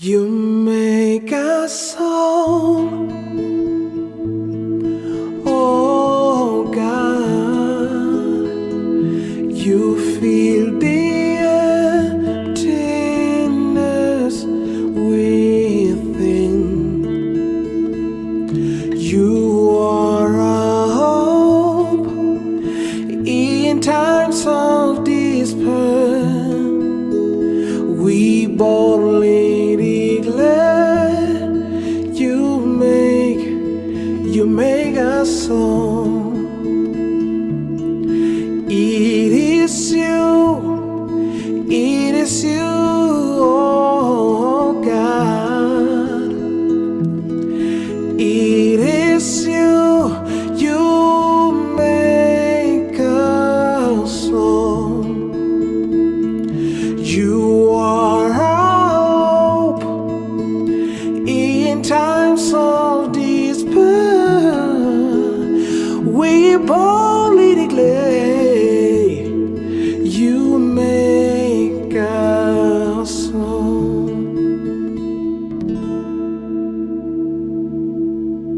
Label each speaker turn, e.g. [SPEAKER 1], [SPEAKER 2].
[SPEAKER 1] You make us whole, oh God. You feel the emptiness within. You are our hope in times of despair. We boldly declare, you make us whole. It is you, oh God. It is you make us whole. You are our hope in times of despair. We both